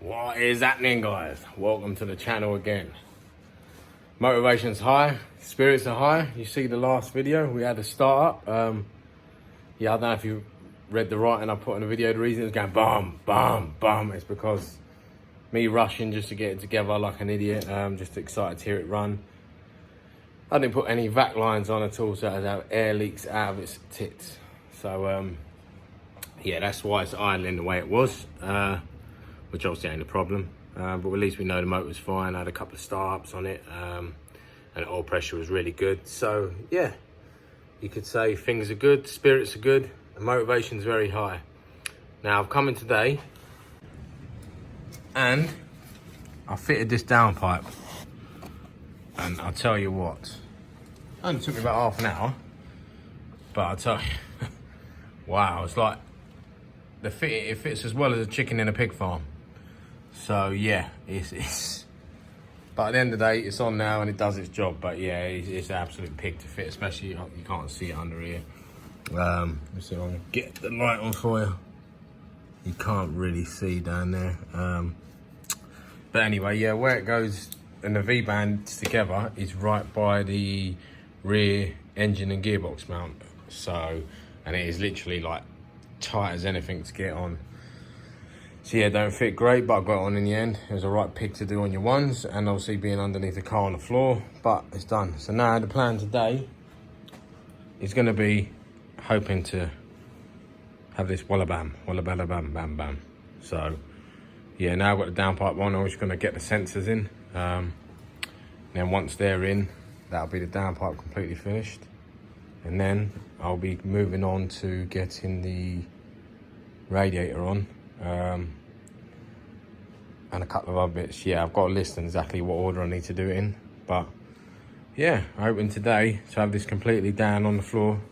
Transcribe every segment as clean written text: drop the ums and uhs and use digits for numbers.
What is happening, guys? Welcome to the channel again. Motivation's high, spirits are high. You see the last video, we had a start up. Yeah, I don't know if you read the writing I put in the video. The reason it was going bum, bum, bum, it's because me rushing just to get it together like an idiot. Just excited to hear it run. I didn't put any vac lines on at all, so it has air leaks out of its tits. So yeah, that's why it's idling the way it was. Which obviously ain't a problem, but at least we know the motor's fine. I had a couple of start-ups on it, and the oil pressure was really good. So yeah, you could say things are good, spirits are good, and motivation's very high. Now I've come in today, and I fitted this downpipe, and I'll tell you what, it only took me about half an hour, but I'll tell you, wow, it's like, it fits as well as a chicken in a pig farm. So yeah, it's but at the end of the day, it's on now and it does its job. But yeah, it's an absolute pig to fit, especially you can't see it under here. Let's see if I can get the light on for you. You can't really see down there. But anyway, yeah, where it goes and the V-bands together is right by the rear engine and gearbox mount. So, and it is literally like tight as anything to get on. So yeah, don't fit great, but I got it on in the end. It was a right pig to do on your ones, and obviously being underneath the car on the floor, but it's done. So now the plan today is going to be hoping to have this walla bam, bam, bam. So yeah, now I've got the downpipe on, I'm just going to get the sensors in. Then once they're in, that'll be the downpipe completely finished. And then I'll be moving on to getting the radiator on. And a couple of other bits. Yeah, I've got a list on exactly what order I need to do it in. But yeah, I'm hoping today to have this completely down on the floor,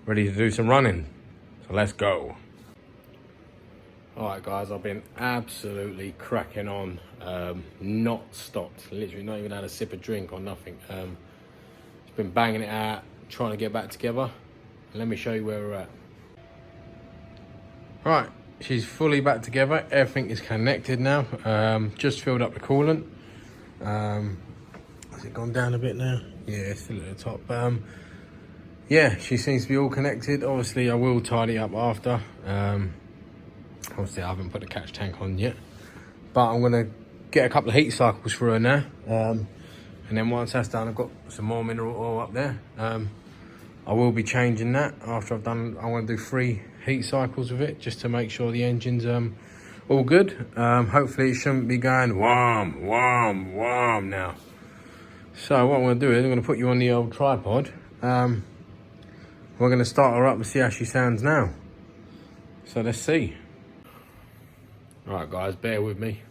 ready to do some running. So let's go. Alright guys, I've been absolutely cracking on, not stopped, literally not even had a sip of drink or nothing. Just been banging it out, trying to get back together. Let me show you where we're at. Right, she's fully back together. Everything is connected now. Just filled up the coolant. Has it gone down a bit now? Yeah, it's still at the top. Yeah, she seems to be all connected. Obviously, I will tidy up after. Obviously, I haven't put the catch tank on yet. But I'm going to get a couple of heat cycles for her now. And then once that's done, I've got some more mineral oil up there. I will be changing that after I've done. I want to do 3 heat cycles with it just to make sure the engine's all good. Hopefully it shouldn't be going wham now. So what I'm going to do is I'm going to put you on the old tripod. We're going to start her up and see how she sounds now. So let's see. Alright guys, bear with me.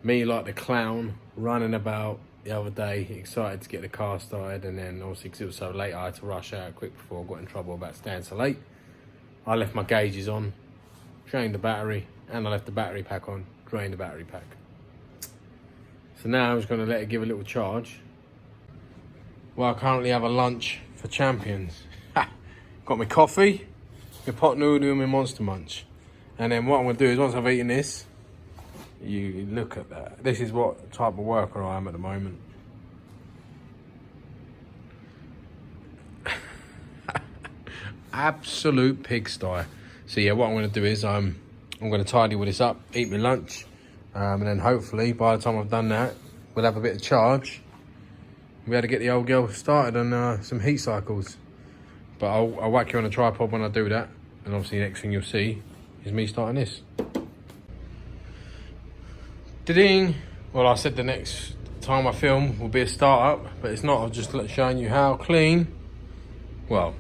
Me like the clown running about the other day, excited to get the car started, and then obviously because it was so late I had to rush out quick before I got in trouble about staying so late. I left my gauges on, drained the battery, and I left the battery pack on, drained the battery pack. So now I'm just going to let it give a little charge. Well, I currently have a lunch for champions. Got my coffee, my pot noodle and my Monster Munch. And then what I'm going to do is once I've eaten this, you look at that. This is what type of worker I am at the moment. Absolute pigsty. So yeah, what I'm going to do is I'm going to tidy all this up, eat my lunch, and then hopefully by the time I've done that, we'll have a bit of charge. We'll be able to get the old girl started on some heat cycles. But I'll whack you on a tripod when I do that, and obviously the next thing you'll see is me starting this. Da-ding! Well, I said the next time I film will be a start-up, but it's not. I'm just showing you how clean. Well,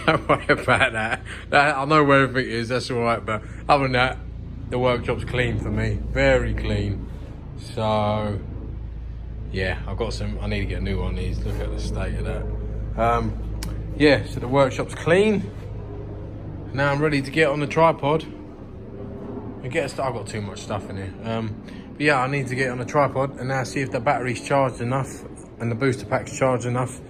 don't worry about that. I know where everything is, that's all right. But other than that, the workshop's clean for me. Very clean. So, yeah, I've got some. I need to get a new one of these. Look at the state of that. Yeah, so the workshop's clean. Now I'm ready to get on the tripod. I've got too much stuff in here. But yeah, I need to get on the tripod and now see if the battery's charged enough and the booster pack's charged enough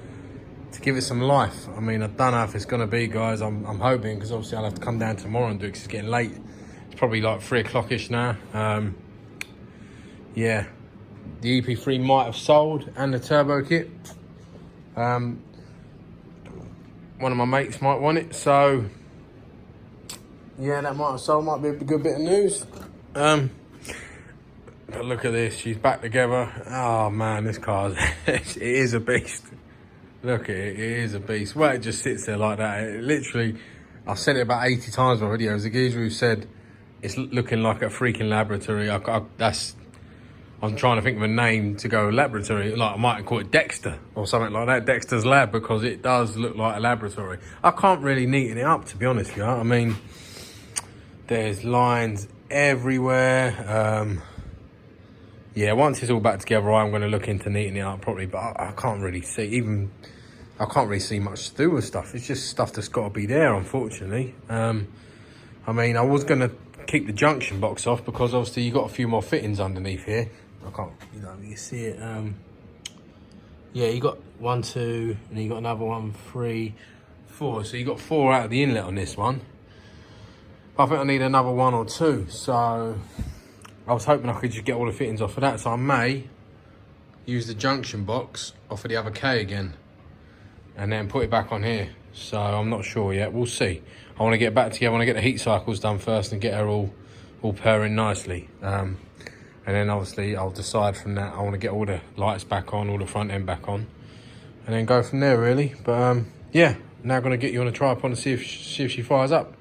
to give it some life. I mean, I don't know if it's going to be, guys. I'm hoping, because obviously I'll have to come down tomorrow and do it because it's getting late. It's probably like 3 o'clock-ish now. Yeah, the EP3 might have sold and the turbo kit. One of my mates might want it, so yeah, that might have sold. Might be a good bit of news. But look at this, she's back together. Oh man, this car it is a beast. Look at it, it is a beast. Well, it just sits there like that. It literally, I've said it about 80 times in my videos. The geezer who said it's looking like a freaking laboratory. I'm trying to think of a name to go laboratory. Like I might call it Dexter or something like that. Dexter's Lab, because it does look like a laboratory. I can't really neaten it up, to be honest with you. I mean, there's lines everywhere. Yeah, once it's all back together, I'm going to look into neatening it up properly. But I can't really see much to do with stuff. It's just stuff that's got to be there, unfortunately. I mean, I was going to keep the junction box off because obviously you got a few more fittings underneath here. I can't, you see it. Yeah, you got 1, 2, and then you got another 1, 3, 4. So you got 4 out of the inlet on this one. I think I need another 1 or 2. So I was hoping I could just get all the fittings off of that. So I may use the junction box off of the other K again and then put it back on here. So I'm not sure yet. We'll see. I want to get back together. I want to get the heat cycles done first and get her all purring nicely. And then obviously I'll decide from that. I want to get all the lights back on, all the front end back on, and then go from there really. But yeah, now I'm going to get you on a tripod and see if she fires up.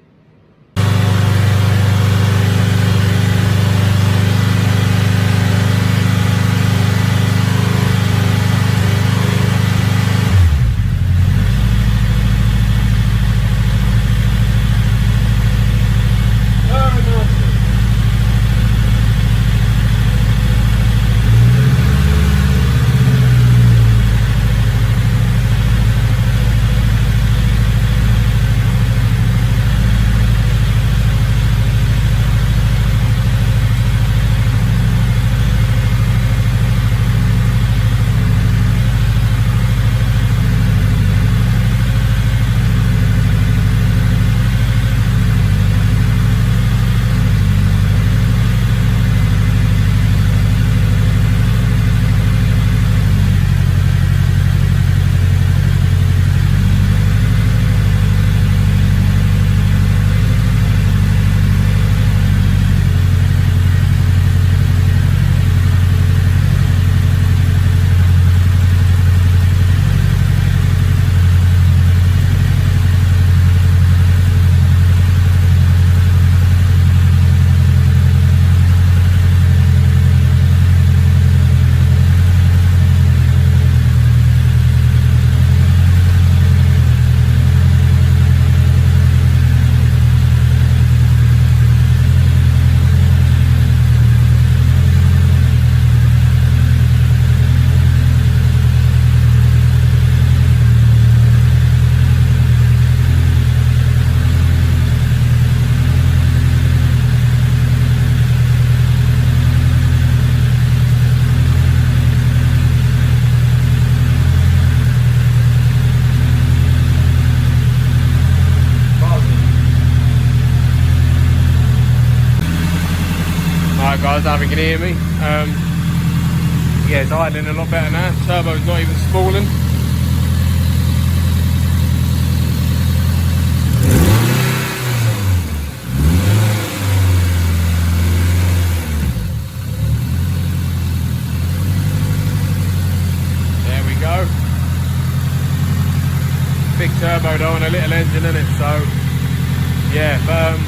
Guys, I don't know if you can hear me. Yeah, it's idling a lot better now. Turbo's not even spooling. There we go. Big turbo though and a little engine in it, so yeah, but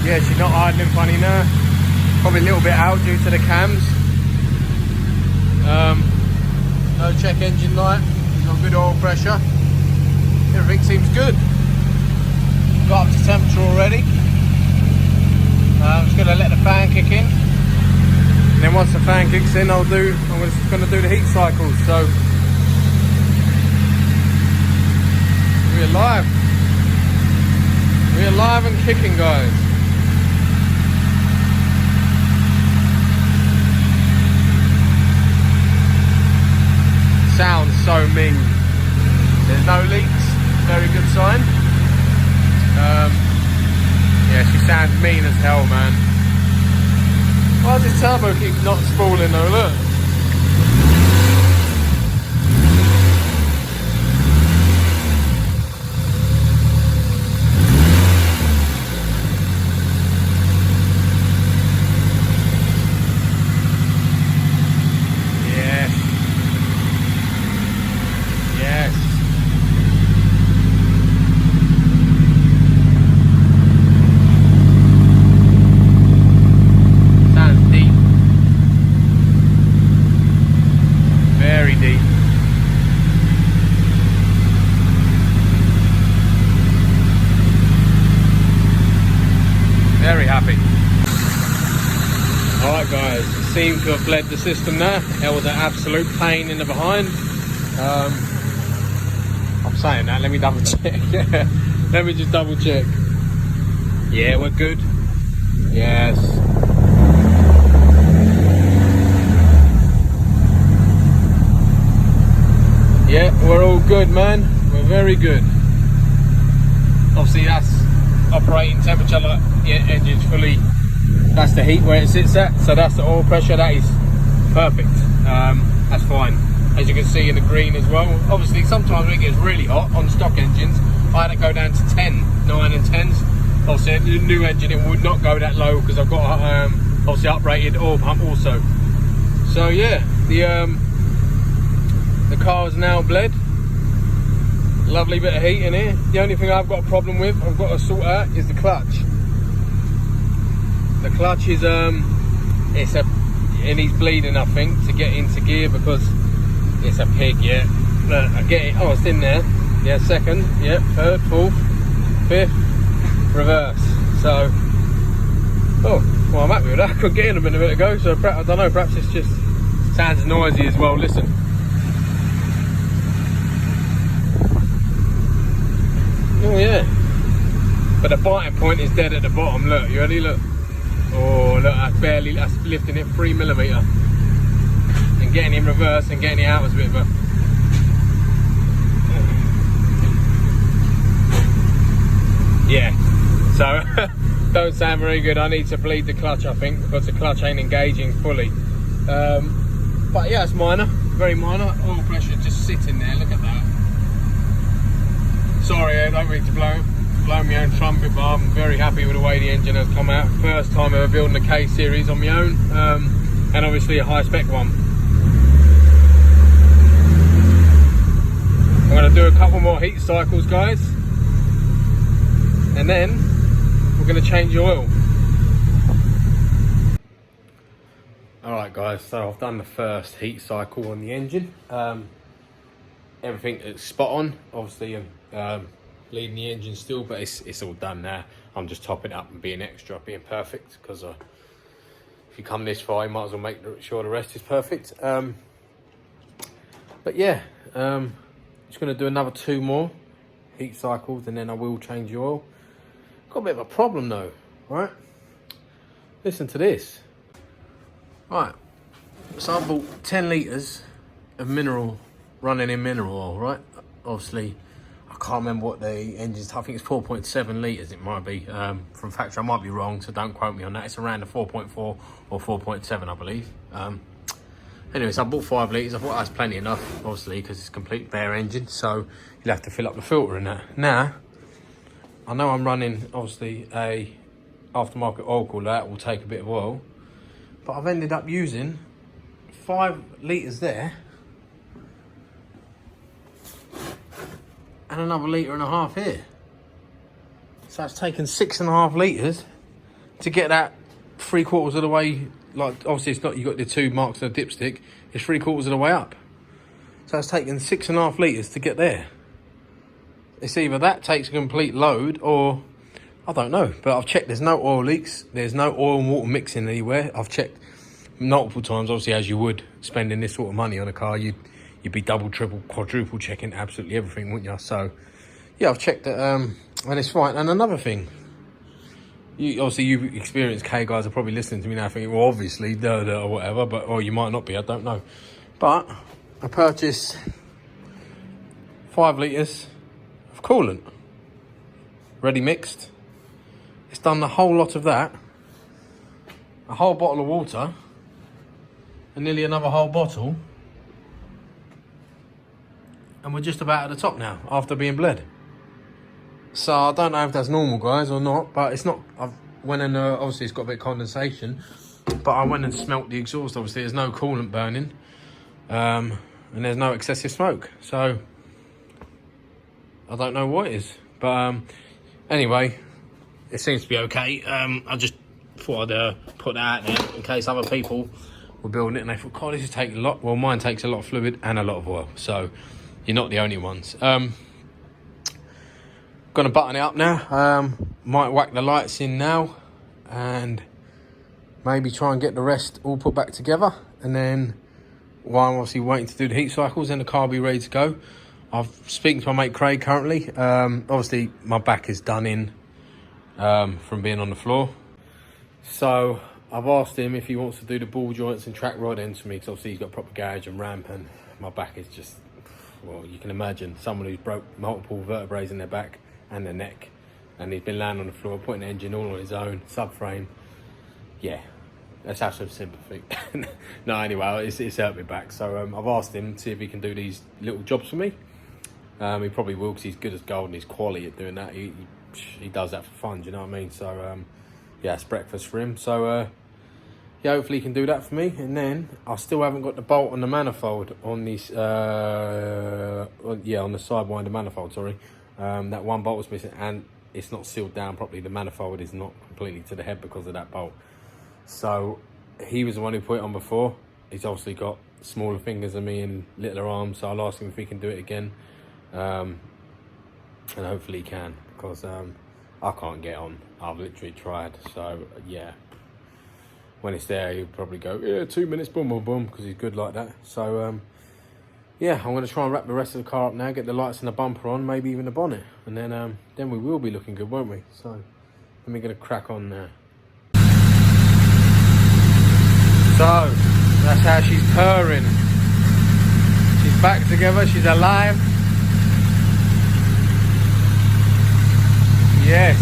yeah, she's not idling funny now. Probably a little bit out due to the cams. No check engine light. Got good oil pressure. Everything seems good. Got up to temperature already. I'm just going to let the fan kick in. And then once the fan kicks in, I'm just going to do the heat cycles. So we're live. We're live and kicking, guys. Sounds so mean. There's no leaks, very good sign. Yeah, she sounds mean as hell, man. Why does this turbo keep not spooling though? Look. Yes. Yes. Sounds deep. Very deep. Very happy. Alright guys, seem to have bled the system there. It was an absolute pain in the behind. I'm saying that, let me double check. Let me just double check. Yeah, we're good. Yes. Yeah, we're all good, man. We're very good. Obviously that's operating temperature, like engine's fully, that's the heat where it sits at, so that's the oil pressure. That is perfect. That's fine, as you can see in the green as well. Obviously sometimes when it gets really hot on stock engines, I had to go down to 10, 9 and 10s. Obviously the new engine it would not go that low because I've got obviously uprated oil pump also. So yeah, the car is now bled. Lovely bit of heat in here. The only thing I've got a problem with, I've got to sort out, is the clutch. The clutch is it needs bleeding, I think, to get into gear because it's a pig. Yeah, look, I get it. Oh, it's in there. Yeah, second. Yeah, third, fourth, fifth, reverse. So, oh, well, I'm happy with that. I couldn't get in a minute ago, so I don't know. Perhaps it's just sounds noisy as well. Listen. Oh yeah, but the biting point is dead at the bottom. Look, you ready? Look. Oh look, that's lifting it 3mm and getting in reverse and getting it out was a bit of a. Yeah, so don't sound very good. I need to bleed the clutch, I think, because the clutch ain't engaging fully. But yeah, it's minor, very minor. Oil pressure just sitting there. Look at that. Sorry, I don't mean to blow my own trumpet, but I'm very happy with the way the engine has come out. First time ever building a K series on my own, and obviously a high spec one. I'm going to do a couple more heat cycles, guys, and then we're going to change the oil. Alright guys, so I've done the first heat cycle on the engine. Everything is spot on, obviously bleeding the engine still, but it's all done now. I'm just topping it up and being extra, being perfect, because if you come this far you might as well make sure the rest is perfect. But yeah, just going to do another 2 more heat cycles and then I will change the oil. Got a bit of a problem though, right? Listen to this. Right, so I bought 10 litres of running in mineral oil, right? Obviously, I can't remember what the engine's, I think it's 4.7 litres it might be. From factory, I might be wrong, so don't quote me on that. It's around the 4.4 or 4.7, I believe. Anyway, so I bought 5 litres. I thought that's plenty enough, obviously, because it's a complete bare engine, so you'll have to fill up the filter in that. Now, I know I'm running, obviously, a aftermarket oil cooler. That will take a bit of oil, but I've ended up using 5 litres there and another 1.5 litres here. So it's taken 6.5 litres to get that 3/4 of the way. Like, obviously it's not, you got the 2 marks and a dipstick, it's 3/4 of the way up. So it's taken 6.5 litres to get there. It's either that takes a complete load or I don't know, but I've checked, there's no oil leaks, there's no oil and water mixing anywhere. I've checked multiple times, obviously, as you would spending this sort of money on a car, you'd be double, triple, quadruple checking absolutely everything, wouldn't you? So yeah, I've checked it and it's fine. And another thing, obviously you experienced K guys are probably listening to me now thinking, well, obviously or whatever, but or you might not be, I don't know. But I purchased 5 litres of coolant, ready mixed, It's done the whole lot of that, a whole bottle of water, and nearly another whole bottle, and we're just about at the top now after being bled. So I don't know if that's normal, guys, or not, but it's not. I've went and obviously it's got a bit of condensation, but I went and smelt the exhaust. Obviously there's no coolant burning, and there's no excessive smoke, so I don't know what it is. But anyway, it seems to be okay. I just thought I'd put that out there in case other people were building it and they thought, God, this is taking a lot. Well, mine takes a lot of fluid and a lot of oil, so you're not the only ones. Gonna button it up now. Might whack the lights in now and maybe try and get the rest all put back together, and then while I'm obviously waiting to do the heat cycles, then the car will be ready to go. I'm speaking to my mate Craig currently. Obviously my back is done in from being on the floor, so I've asked him if he wants to do the ball joints and track rod ends for me, because obviously he's got proper garage and ramp, and my back is just, well, you can imagine someone who's broke multiple vertebrae in their back and their neck, and he's been laying on the floor putting the engine all on his own, subframe. Yeah, let's have some sympathy. No, anyway, it's hurt me back, so I've asked him to see if he can do these little jobs for me. He probably will, because he's good as gold and he's quality at doing that. He does that for fun, do you know what I mean? So yeah, it's breakfast for him. So yeah, hopefully he can do that for me. And then I still haven't got the bolt on the manifold on this on the sidewinder manifold, sorry. That one bolt was missing, and it's not sealed down properly. The manifold is not completely to the head because of that bolt. So he was the one who put it on before. He's obviously got smaller fingers than me and littler arms, so I'll ask him if he can do it again, and hopefully he can, because I can't get on. I've literally tried. So yeah, when it's there he'll probably go, yeah, 2 minutes, boom boom boom, because he's good like that. So yeah, I'm going to try and wrap the rest of the car up now, get the lights and the bumper on, maybe even the bonnet, and then we will be looking good, won't we? So then we're going to crack on now. So that's how she's purring. She's back together, she's alive. Yes.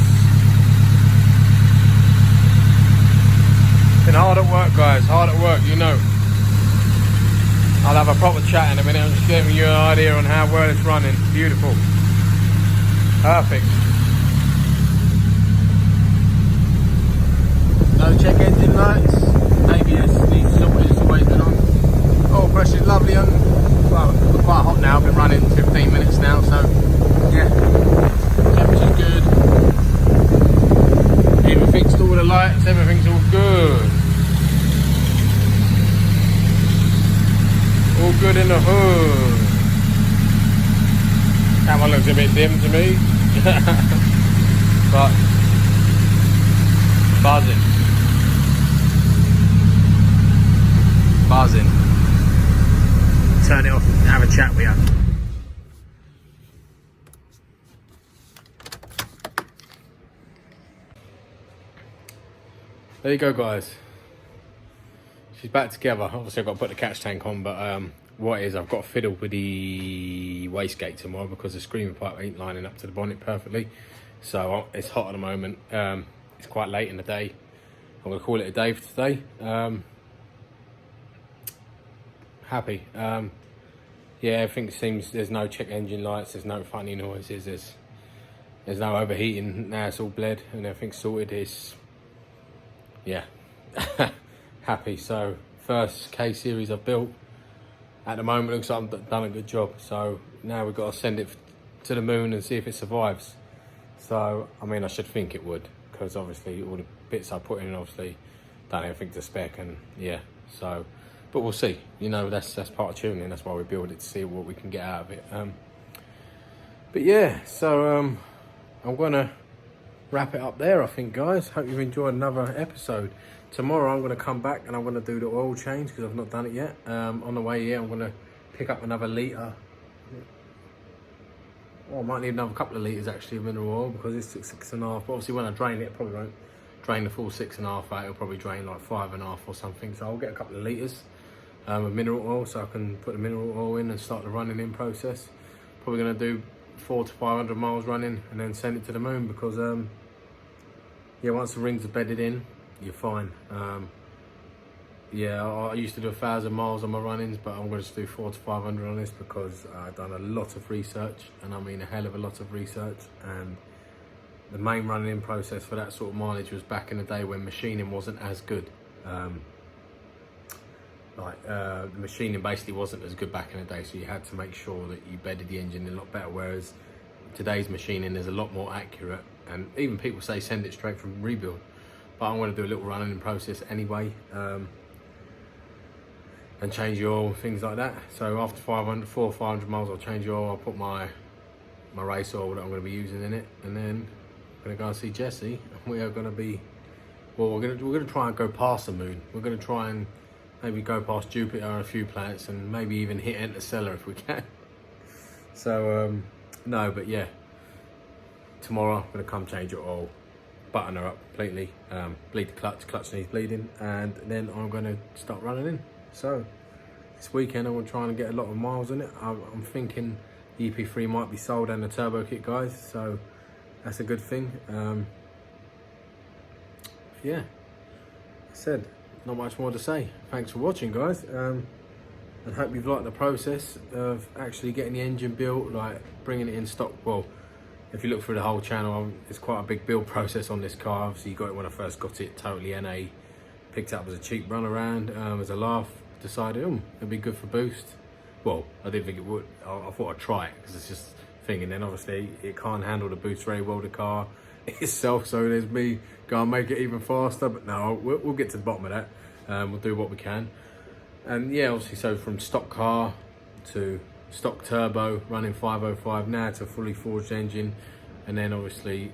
Been hard at work, guys, hard at work, you know. I'll have a proper chat in a minute. I'm just giving you an idea on how well it's running. Beautiful. Perfect. No check engine lights. ABS needs sorted, it's always been on. Oil pressure's lovely on. Well, we're quite hot now. I've been running 15 minutes now, so yeah. Temperature's good. Even fixed all the lights, everything's all good. All good in the hood. That one looks a bit dim to me. But buzzing. Buzzing. Turn it off and have a chat with you. There you go, guys. She's back together. Obviously I've got to put the catch tank on, but what it is, I've got to fiddle with the wastegate tomorrow because the screamer pipe ain't lining up to the bonnet perfectly. So it's hot at the moment. It's quite late in the day. I'm going to call it a day for today. Happy. Yeah, everything seems, there's no check engine lights, there's no funny noises, there's no overheating. Now it's all bled and everything's sorted. It's, yeah. Happy. So first K series I've built. At the moment looks like I've done a good job. So now we've got to send it to the moon and see if it survives. So I mean, I should think it would, because obviously all the bits I put in obviously done everything to spec, and yeah. So, but we'll see. You know, that's part of tuning. That's why we build it, to see what we can get out of it. But yeah, so I'm gonna wrap it up there, I think, guys. Hope you've enjoyed another episode. Tomorrow I'm going to come back and I'm going to do the oil change, because I've not done it yet. On the way here I'm going to pick up another litre. Oh, I might need another couple of litres actually of mineral oil, because it's 6.5. But obviously when I drain it probably won't drain the full 6.5 out. It'll probably drain like 5.5 or something. So I'll get a couple of litres of mineral oil, so I can put the mineral oil in and start the running in process. Probably going to do 400 to 500 miles running and then send it to the moon, because yeah, once the rings are bedded in, you're fine. Yeah, I used to do 1,000 miles on my run-ins, but I'm going to do 400 to 500 on this because I've done a lot of research, and I mean a hell of a lot of research. And the main running-in process for that sort of mileage was back in the day when machining wasn't as good. The machining basically wasn't as good back in the day, so you had to make sure that you bedded the engine a lot better, whereas today's machining is a lot more accurate, and even people say send it straight from rebuild, but I'm going to do a little running process anyway, and change the oil, things like that. So after 400 or 500 miles, I'll change the oil, I'll put my race oil that I'm going to be using in it, and then I'm going to go and see Jessie, and we are going to be, well, we're going to try and go past the moon. We're going to try and maybe go past Jupiter and a few planets, and maybe even hit Interstellar if we can. So no, but yeah, tomorrow I'm going to come change it all, button her up completely, bleed the clutch needs bleeding, and then I'm going to start running in. So this weekend I'm going to try and get a lot of miles in it. I'm thinking the EP3 might be sold and the turbo kit, guys, so that's a good thing. Yeah, I said, not much more to say. Thanks for watching, guys, and hope you've liked the process of actually getting the engine built, like bringing it in stock. Well, if you look through the whole channel, it's quite a big build process on this car. Obviously, you got it when I first got it, totally NA, picked it up as a cheap run around, as a laugh, decided it'd be good for boost. Well, I didn't think it would. I thought I'd try it because it's just a thing, and then obviously it can't handle the boost very well, the car itself, so there's me go and make it even faster. But no, we'll get to the bottom of that. We'll do what we can. And yeah, obviously, so from stock car to stock turbo, running 505 now, to fully forged engine, and then obviously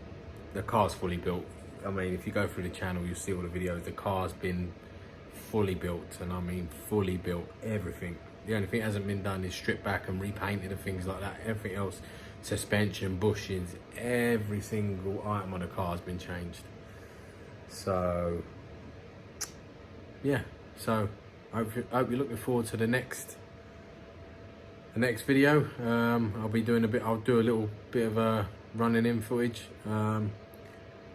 the car's fully built. I mean, if you go through the channel, you'll see all the videos. The car's been fully built, and I mean fully built, everything. The only thing that hasn't been done is stripped back and repainted and things like that. Everything else, suspension, bushings, every single item on the car has been changed. So yeah, so I hope you're looking forward to the next video. I'll do a little bit of a running in footage, and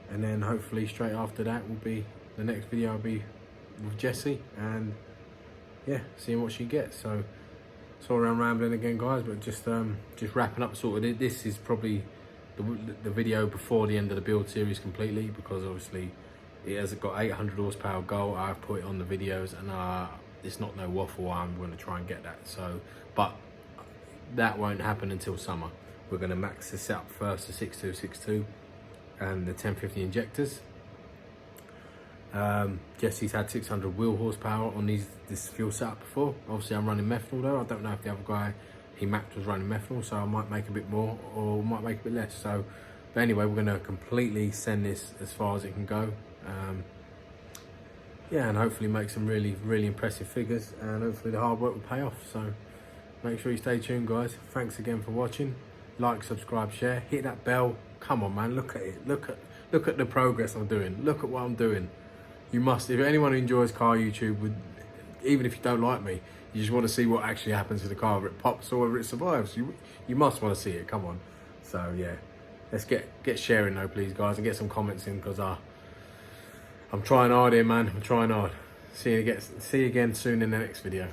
then hopefully straight after that will be the next video. I'll be with Jessie, and yeah, seeing what she gets. So sorry I'm rambling again, guys, but just wrapping up sort of. This is probably the video before the end of the build series completely, because obviously it has got 800 horsepower goal. I've put it on the videos, and it's not no waffle. I'm going to try and get that. So, but that won't happen until summer. We're going to max this out first, the 6262 and the 1050 injectors. Jessie's had 600 wheel horsepower on this fuel setup before. Obviously I'm running methanol though. I don't know if the other guy he mapped was running methanol, so I might make a bit more or might make a bit less. So, but anyway, we're going to completely send this as far as it can go. Yeah, and hopefully make some really impressive figures, and hopefully the hard work will pay off. So make sure you stay tuned, guys. Thanks again for watching. Like, subscribe, share, hit that bell. Come on, man, look at it. Look at the progress I'm doing. Look at what I'm doing. You must, if anyone who enjoys car YouTube, even if you don't like me, you just want to see what actually happens to the car, whether it pops or whether it survives. You must want to see it. Come on. So yeah, let's get sharing though, please, guys, and get some comments in, because I'm trying hard here, man. I'm trying hard. See you again soon in the next video.